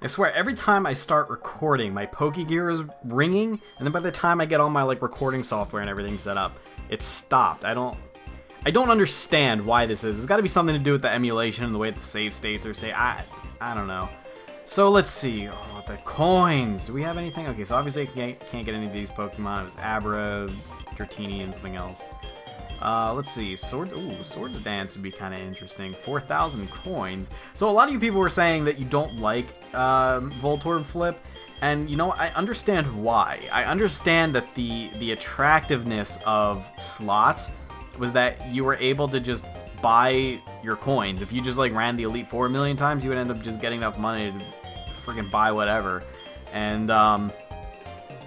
I swear, every time I start recording, my Pokegear is ringing, and then by the time I get all my like recording software and everything set up, it's stopped. I don't understand why this is. It's got to be something to do with the emulation and the way the save states are say. I don't know. So let's see. Oh, the coins. Do we have anything? Okay, so obviously I can't get any of these Pokemon. It was Abra, Dratini, and something else. Let's see. Swords Dance would be kind of interesting. 4,000 coins. So a lot of you people were saying that you don't like Voltorb Flip, and you know I understand why. I understand that the attractiveness of slots was that you were able to just buy your coins. If you just like ran the Elite Four a million times, you would end up just getting enough money to freaking buy whatever, and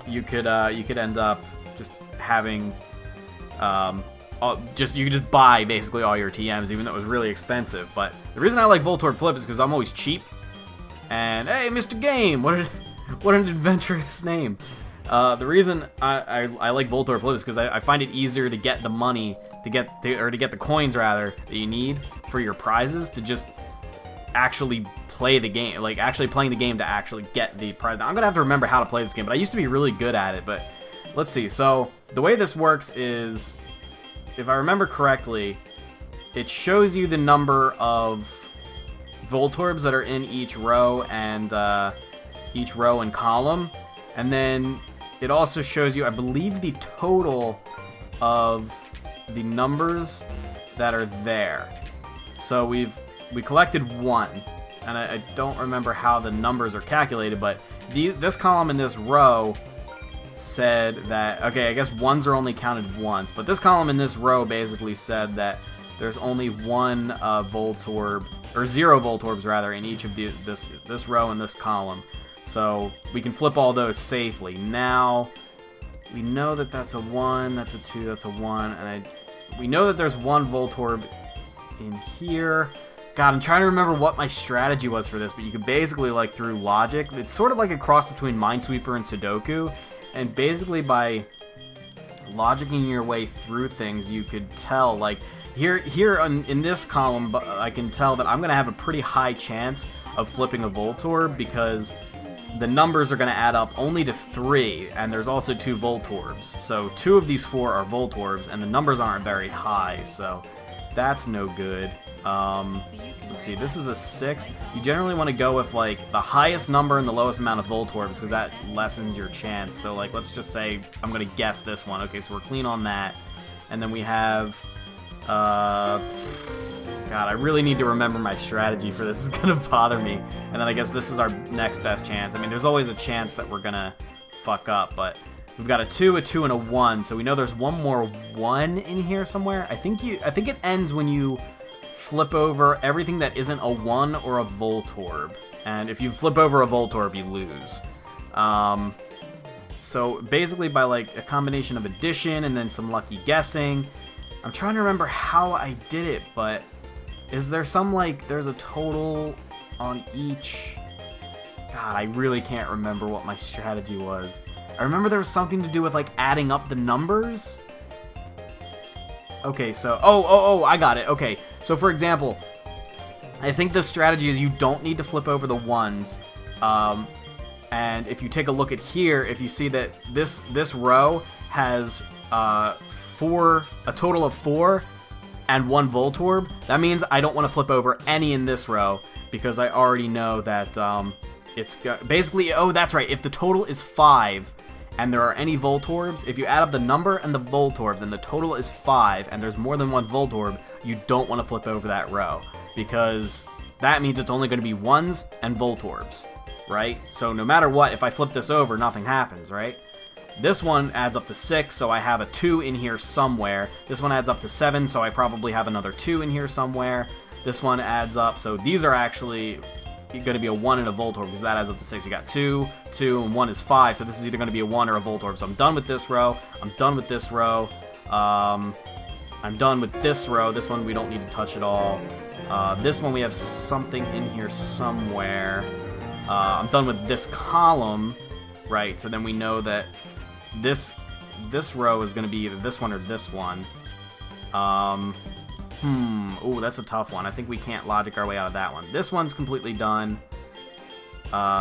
you could end up just having you could just buy basically all your TMs, even though it was really expensive. But the reason I like Voltorb Flip is because I'm always cheap. And hey, Mr. Game, what an adventurous name. The reason I like Voltorb Flip is because I find it easier to get the money to get the coins rather that you need for your prizes to just actually play the game, like actually playing the game to actually get the prize. Now, I'm gonna have to remember how to play this game, but I used to be really good at it. But let's see. So the way this works is, if I remember correctly, it shows you the number of Voltorbs that are in each row and column, and then it also shows you, I believe, the total of the numbers that are there. So we collected 1, and I don't remember how the numbers are calculated, but this column and this row said that, okay, I guess 1s are only counted once, but this column in this row basically said that there's only 1 Voltorb, or 0 Voltorbs rather, in each of this row and this column. So we can flip all those safely. Now we know that that's a 1, that's a 2, that's a 1, and we know that there's 1 Voltorb in here. God, I'm trying to remember what my strategy was for this, but you could basically, like, through logic, it's sort of like a cross between Minesweeper and Sudoku, and basically by logicking your way through things, you could tell, like, here in this column, I can tell that I'm going to have a pretty high chance of flipping a Voltorb because the numbers are going to add up only to 3, and there's also 2 Voltorbs. So 2 of these 4 are Voltorbs, and the numbers aren't very high, so that's no good. Let's see, this is a 6. You generally want to go with, like, the highest number and the lowest amount of Voltorbs, because that lessens your chance. So, like, let's just say I'm going to guess this one. Okay, so we're clean on that. And then we have, God, I really need to remember my strategy for this. It's going to bother me. And then I guess this is our next best chance. I mean, there's always a chance that we're going to fuck up, but we've got a 2, a 2, and a 1. So we know there's one more 1 in here somewhere. I think it ends when you flip over everything that isn't a 1 or a Voltorb. And if you flip over a Voltorb, you lose. So basically by like a combination of addition and then some lucky guessing. I'm trying to remember how I did it, but is there some, like, there's a total on each? God, I really can't remember what my strategy was. I remember there was something to do with, like, adding up the numbers. Okay, so, oh, I got it. Okay, so for example, I think the strategy is you don't need to flip over the 1s. And if you take a look at here, if you see that this row has a total of 4 and 1 Voltorb, that means I don't want to flip over any in this row because I already know that it's basically, oh, that's right, if the total is 5 and there are any Voltorbs, if you add up the number and the Voltorbs and the total is 5 and there's more than 1 Voltorb, you don't want to flip over that row because that means it's only going to be 1s and Voltorbs, right? So no matter what, if I flip this over, nothing happens, right? This one adds up to 6, so I have a 2 in here somewhere. This one adds up to 7, so I probably have another 2 in here somewhere. This one adds up, so these are actually going to be a 1 and a Voltorb, because that adds up to 6. You got 2, 2, and 1 is 5, so this is either going to be a 1 or a Voltorb. So I'm done with this row. I'm done with this row. I'm done with this row. This one we don't need to touch at all. This one we have something in here somewhere. I'm done with this column, right? So then we know that this row is going to be either this one or this one. Ooh, that's a tough one. I think we can't logic our way out of that one. This one's completely done.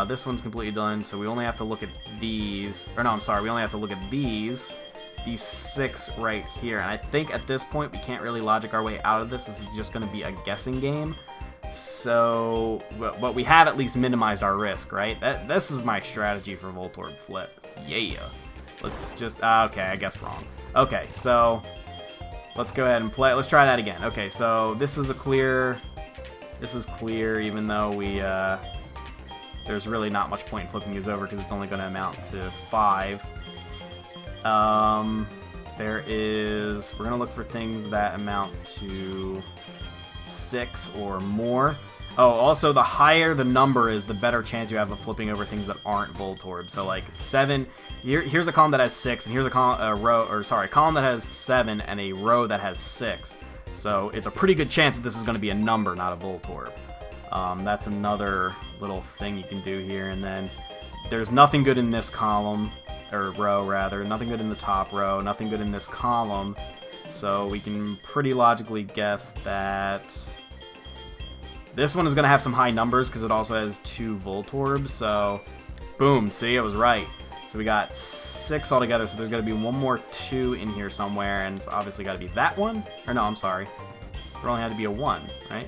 This one's completely done, so we only have to look at these. Or no, I'm sorry, we only have to look at these 6 right here. And I think at this point we can't really logic our way out of this. This is just going to be a guessing game. So, but we have at least minimized our risk, right? This is my strategy for Voltorb Flip. Yeah. Let's just, okay, I guess wrong. Okay, so let's go ahead and play. Let's try that again. Okay, so this is clear, even though we, there's really not much point in flipping these over because it's only going to amount to 5. We're going to look for things that amount to 6 or more. Oh, also, the higher the number is, the better chance you have of flipping over things that aren't Voltorb. So, like 7. Here's a column that has 6, and here's a column that has 7, and a row that has 6. So it's a pretty good chance that this is going to be a number, not a Voltorb. That's another little thing you can do here. And then there's nothing good in this column, or row rather. Nothing good in the top row. Nothing good in this column. So we can pretty logically guess that this one is going to have some high numbers because it also has 2 Voltorbs. So, boom, see, I was right. So we got 6 altogether, so there's got to be one more 2 in here somewhere, and it's obviously got to be that one. Or no, I'm sorry. There only had to be a 1, right?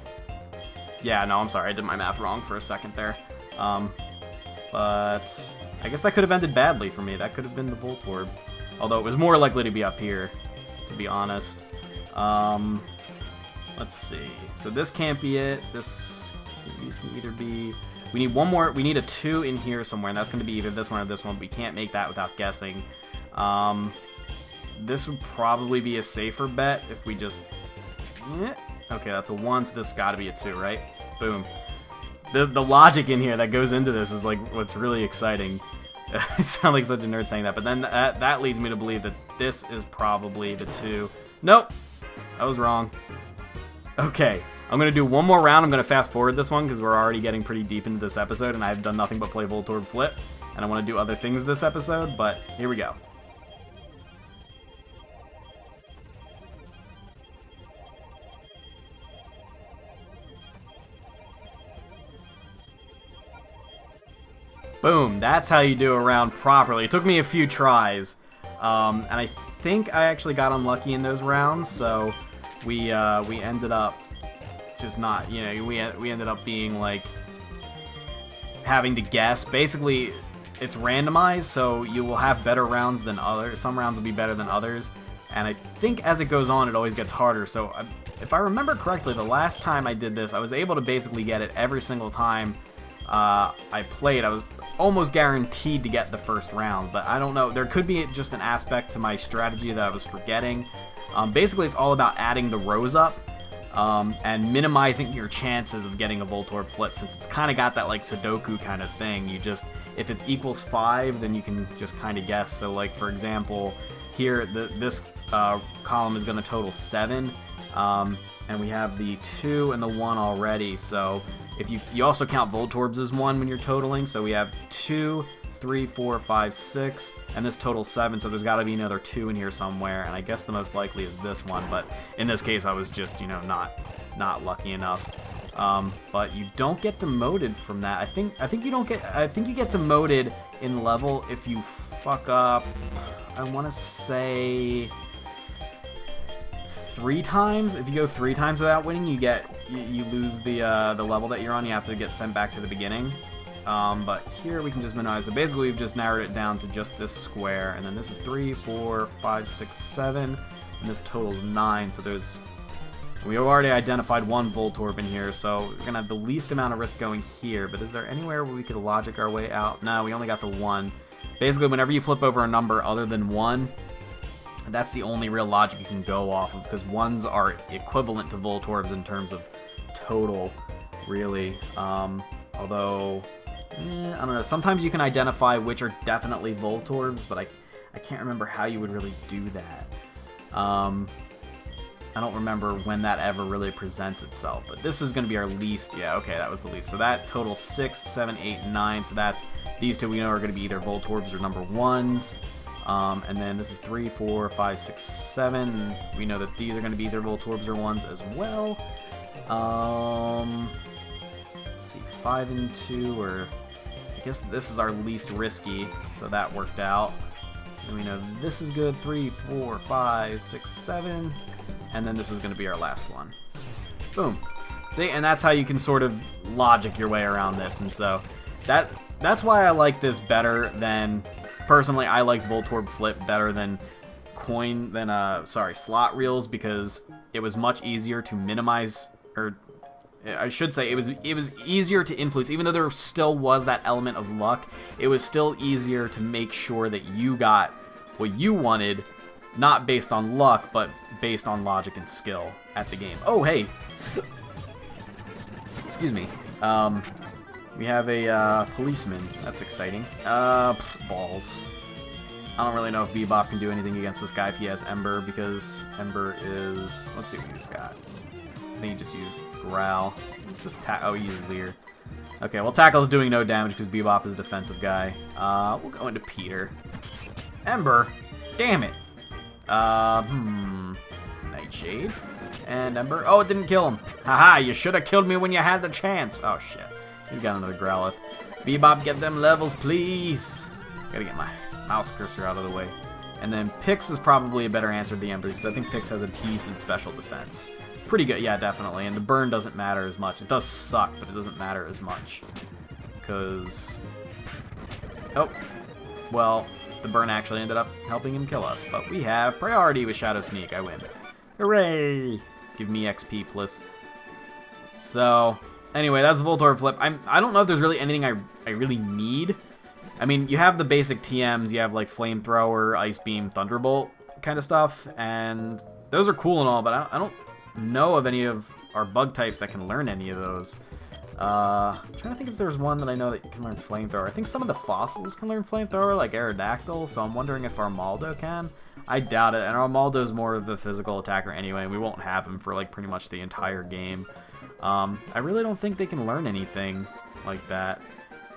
Yeah, no, I'm sorry. I did my math wrong for a second there. But I guess that could have ended badly for me. That could have been the Voltorb. Although it was more likely to be up here, to be honest. Let's see. So this can't be it. These can either be... We need one more. We need a 2 in here somewhere, and that's going to be either this one or this one. We can't make that without guessing. This would probably be a safer bet if we just... Okay, that's a 1, so this has got to be a 2, right? Boom. The logic in here that goes into this is like what's really exciting. I sound like such a nerd saying that, but then that leads me to believe that this is probably the 2. Nope! I was wrong. Okay, I'm going to do one more round. I'm going to fast forward this one because we're already getting pretty deep into this episode, and I've done nothing but play Voltorb Flip, and I want to do other things this episode, but here we go. Boom, that's how you do a round properly. It took me a few tries, and I think I actually got unlucky in those rounds, so we ended up just not, you know, we ended up being like having to guess. Basically, it's randomized, so you will have better rounds than others. Some rounds will be better than others, and I think as it goes on, it always gets harder. So if I remember correctly, the last time I did this, I was able to basically get it every single time I played. I was almost guaranteed to get the first round, but I don't know. There could be just an aspect to my strategy that I was forgetting. Basically, it's all about adding the rows up and minimizing your chances of getting a Voltorb Flip, since it's kind of got that like Sudoku kind of thing. You just, if it equals 5, then you can just kind of guess. So like, for example, here this column is going to total 7, and we have the 2 and the 1 already. So if you also count Voltorbs as 1 when you're totaling, so we have 2, 3, 4, 5, 6, and this totals 7, so there's got to be another 2 in here somewhere, and I guess the most likely is this one, but in this case I was just, you know, not lucky enough. But you don't get demoted from that. I think you get demoted in level if you fuck up, I want to say 3 times. If you go 3 times without winning, you lose the level that you're on. You have to get sent back to the beginning. But here we can just minimize. So basically we've just narrowed it down to just this square, and then this is 3, 4, 5, 6, 7, and this totals 9. So we already identified 1 Voltorb in here, so we're gonna have the least amount of risk going here. But is there anywhere where we could logic our way out? No, we only got the 1. Basically, whenever you flip over a number other than 1, that's the only real logic you can go off of, because 1s are equivalent to Voltorbs in terms of total, really. Although, I don't know, sometimes you can identify which are definitely Voltorbs, but I can't remember how you would really do that. I don't remember when that ever really presents itself, but this is going to be our least. Yeah, okay, that was the least. So that totals 6, 7, 8, 9, so that's, these two we know are going to be either Voltorbs or number 1s. And then this is 3, 4, 5, 6, 7. We know that these are going to be either Voltorbs or 1s as well. Let's see, 5 and 2 are I guess this is our least risky, so that worked out. And we know this is good. 3, 4, 5, 6, 7. And then this is going to be our last one. Boom. See, and that's how you can sort of logic your way around this. And so that's why I like this better than, personally, I like Voltorb Flip better than slot reels, because it was much easier to minimize, or I should say it was easier to influence. Even though there still was that element of luck, it was still easier to make sure that you got what you wanted, not based on luck, but based on logic and skill at the game. Oh, hey. Excuse me. We have a policeman. That's exciting. Balls. I don't really know if Bebop can do anything against this guy if he has Ember, because Ember is... Let's see what he's got. I think he just used Growl. Let's just oh, he used Leer. Okay, well, Tackle's doing no damage because Bebop is a defensive guy. We'll go into Peter. Ember? Damn it. Nightshade. And Ember. Oh, it didn't kill him. Haha, you should have killed me when you had the chance. Oh, shit. He's got another Growlithe. Bebop, get them levels, please. Gotta get my mouse cursor out of the way. And then Pix is probably a better answer to the Ember, because I think Pix has a decent special defense. Pretty good, yeah, definitely. And the burn doesn't matter as much. It does suck, but it doesn't matter as much. Because... Oh. Well, the burn actually ended up helping him kill us. But we have priority with Shadow Sneak. I win. Hooray! Give me XP, please. So, anyway, that's Voltorb Flip. I don't know if there's really anything I really need. I mean, you have the basic TMs. You have, like, Flamethrower, Ice Beam, Thunderbolt kind of stuff. And those are cool and all, but I don't know of any of our bug types that can learn any of those. I'm trying to think if there's one that I know that can learn Flamethrower. I think some of the fossils can learn Flamethrower, like Aerodactyl, so I'm wondering if Armaldo can. I doubt it, and Armaldo's more of a physical attacker anyway. We won't have him for, like, pretty much the entire game. I really don't think they can learn anything like that.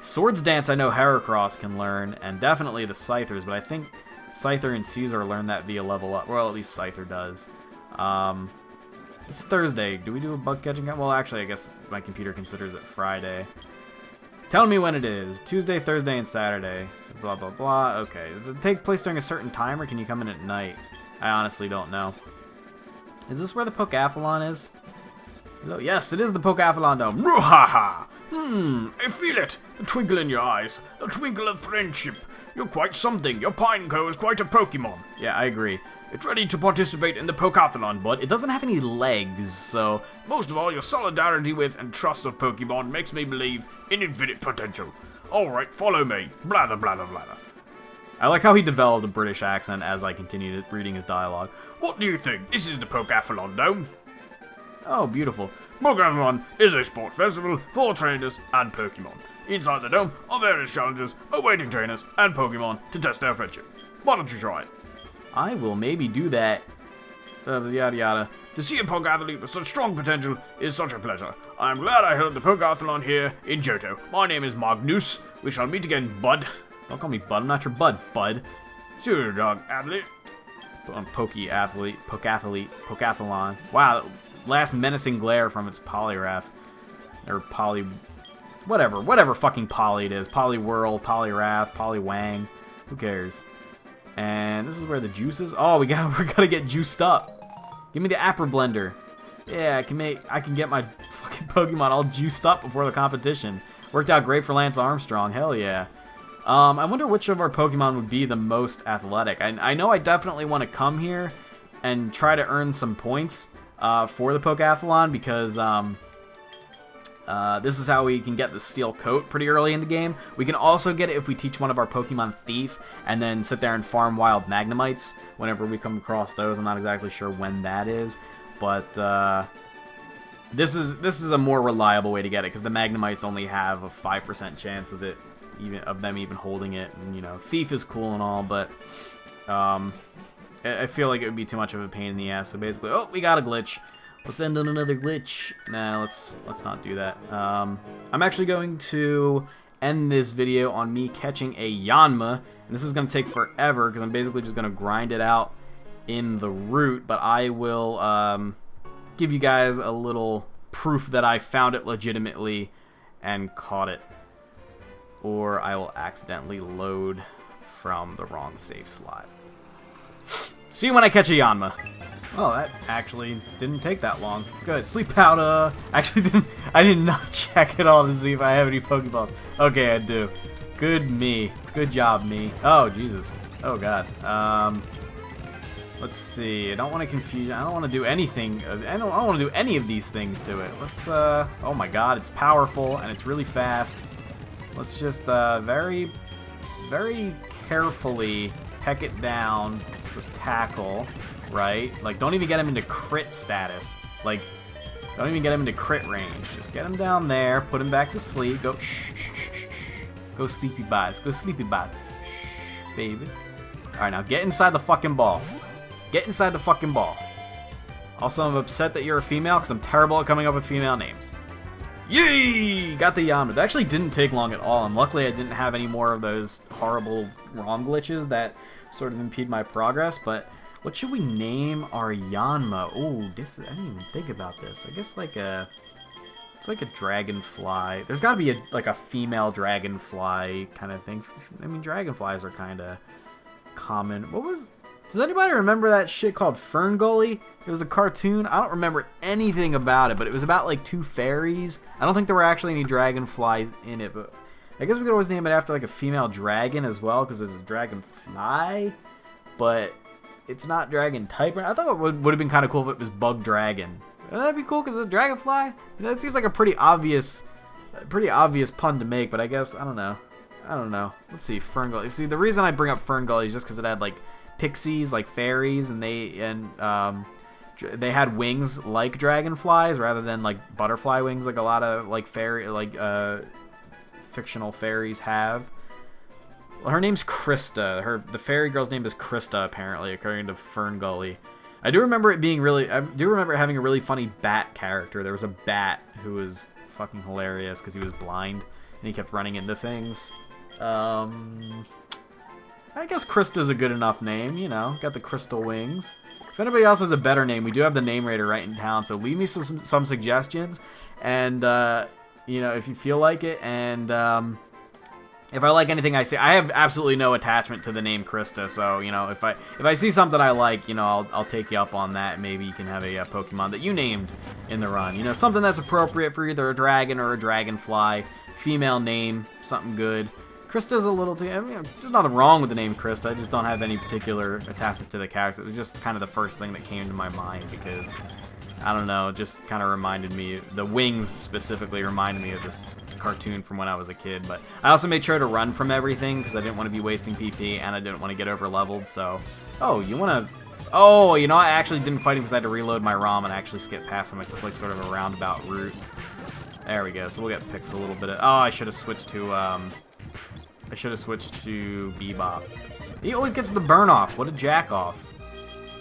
Swords Dance I know Heracross can learn, and definitely the Scythers, but I think Scyther and Caesar learn that via level up. Well, at least Scyther does. It's Thursday. Do we do a bug catching? Well, actually, I guess my computer considers it Friday. Tell me when it is. Tuesday, Thursday, and Saturday. So blah, blah, blah. Okay. Does it take place during a certain time, or can you come in at night? I honestly don't know. Is this where the Pokeathlon is? Hello? Yes, it is the Pokeathlon Dome. Muhaha! I feel it. The twinkle in your eyes. The twinkle of friendship. You're quite something. Your Pineco is quite a Pokemon. Yeah, I agree. It's ready to participate in the Pokeathlon, but it doesn't have any legs, so... Most of all, your solidarity with and trust of Pokemon makes me believe in infinite potential. Alright, follow me. Blather, blather, blather. I like how he developed a British accent as I continued reading his dialogue. What do you think? This is the Pokeathlon Dome. Oh, beautiful. Pokeathlon is a sport festival for trainers and Pokemon. Inside the dome are various challenges awaiting trainers and Pokemon to test their friendship. Why don't you try it? I will maybe do that. Yada yada. To see a Pokeathlete with such strong potential is such a pleasure. I am glad I held the Pokeathlon here in Johto. My name is Magnus. We shall meet again, bud. Don't call me bud. I'm not your bud, bud. Pseudo dog athlete. Pokeathlon. Wow, last menacing glare from its Poliwrath. Or whatever fucking Poly it is. Poliwhirl, Poliwrath, Poliwang. Who cares? And this is where the juice is. Oh, we gotta get juiced up. Give me the Apper Blender. Yeah, I can get my fucking Pokemon all juiced up before the competition. Worked out great for Lance Armstrong. Hell yeah. I wonder which of our Pokemon would be the most athletic. I know I definitely want to come here and try to earn some points for the Pokeathlon, because this is how we can get the Steel Coat pretty early in the game. We can also get it if we teach one of our Pokemon Thief and then sit there and farm wild Magnemites whenever we come across those. I'm not exactly sure when that is, but this is a more reliable way to get it, because the Magnemites only have a 5% chance of it, even holding it. And, you know, Thief is cool and all, but I feel like it would be too much of a pain in the ass. So basically, oh, we got a glitch. Let's end on another glitch. Nah, let's not do that. I'm actually going to end this video on me catching a Yanma, and this is going to take forever because I'm basically just going to grind it out in the route, but I will give you guys a little proof that I found it legitimately and caught it. or I will accidentally load from the wrong save slot. See you when I catch a Yanma. Oh, that actually didn't take that long. Let's go ahead. Sleep powder. Actually, I did not check at all to see if I have any Pokeballs. Okay, I do. Good me. Good job, me. Oh, Jesus. Oh, God. Let's see. I don't want to confuse. I don't want to do anything. I don't want to do any of these things to it. Let's. Oh my God! It's powerful and it's really fast. Let's just very, very carefully peck it down with tackle. Right? Like, don't even get him into crit status. Like, don't even get him into crit range. Just get him down there. Put him back to sleep. Go. Shh. Shh. Shh. Shh. Go sleepy boys. Go sleepy boys. Shh, baby. All right, now get inside the fucking ball. Get inside the fucking ball. Also, I'm upset that you're a female because I'm terrible at coming up with female names. Yay! Got the Yanma. That actually didn't take long at all, and luckily I didn't have any more of those horrible ROM glitches that sort of impede my progress, but what should we name our Yanma? Oh, this I didn't even think about this. I guess like a... It's like a dragonfly. There's got to be like a female dragonfly kind of thing. I mean, dragonflies are kind of common. What was... Does anybody remember that shit called Ferngully? It was a cartoon. I don't remember anything about it, but it was about like two fairies. I don't think there were actually any dragonflies in it, but I guess we could always name it after like a female dragon as well, because it's a dragonfly, but it's not dragon type. I thought it would have been kind of cool if it was Bug Dragon. That'd be cool because it's a dragonfly. That seems like a pretty obvious pun to make, but I guess I don't know. Let's see, Ferngully. See, the reason I bring up Ferngully is just because it had like pixies, like fairies, and they had wings like dragonflies rather than like butterfly wings like a lot of like fictional fairies have. Well, her name's Krista. The fairy girl's name is Krista, apparently, according to Ferngully. I do remember it being really. I do remember it having a really funny bat character. There was a bat who was fucking hilarious because he was blind and he kept running into things. I guess Krista's a good enough name, you know. Got the crystal wings. If anybody else has a better name, we do have the name rater right in town, so leave me some suggestions, and you know, if you feel like it, and if I like anything I say, I have absolutely no attachment to the name Krista, so you know, if I see something I like, you know, I'll take you up on that. Maybe you can have a Pokemon that you named in the run, you know, something that's appropriate for either a dragon or a dragonfly, female name, something good. Krista's a little too... I mean, there's nothing wrong with the name Krista. I just don't have any particular attachment to the character. It was just kind of the first thing that came to my mind because, I don't know, it just kind of reminded me... The wings specifically reminded me of this cartoon from when I was a kid. But I also made sure to run from everything because I didn't want to be wasting PP and I didn't want to get over-leveled, so... Oh, you want to... Oh, you know, I actually didn't fight him because I had to reload my ROM and actually skip past him. I took like sort of a roundabout route. There we go. So we'll get Pix a little bit of... Oh, I should have switched to... I should have switched to Bebop. He always gets the burn off. What a jack off.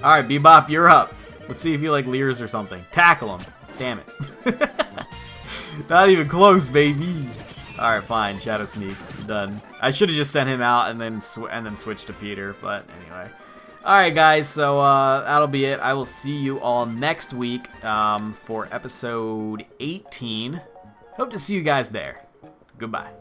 Alright, Bebop, you're up. Let's see if you like Leers or something. Tackle him. Damn it. Not even close, baby. Alright, fine. Shadow Sneak. Done. I should have just sent him out and then switched to Peter, but anyway. Alright, guys, so that'll be it. I will see you all next week for episode 18. Hope to see you guys there. Goodbye.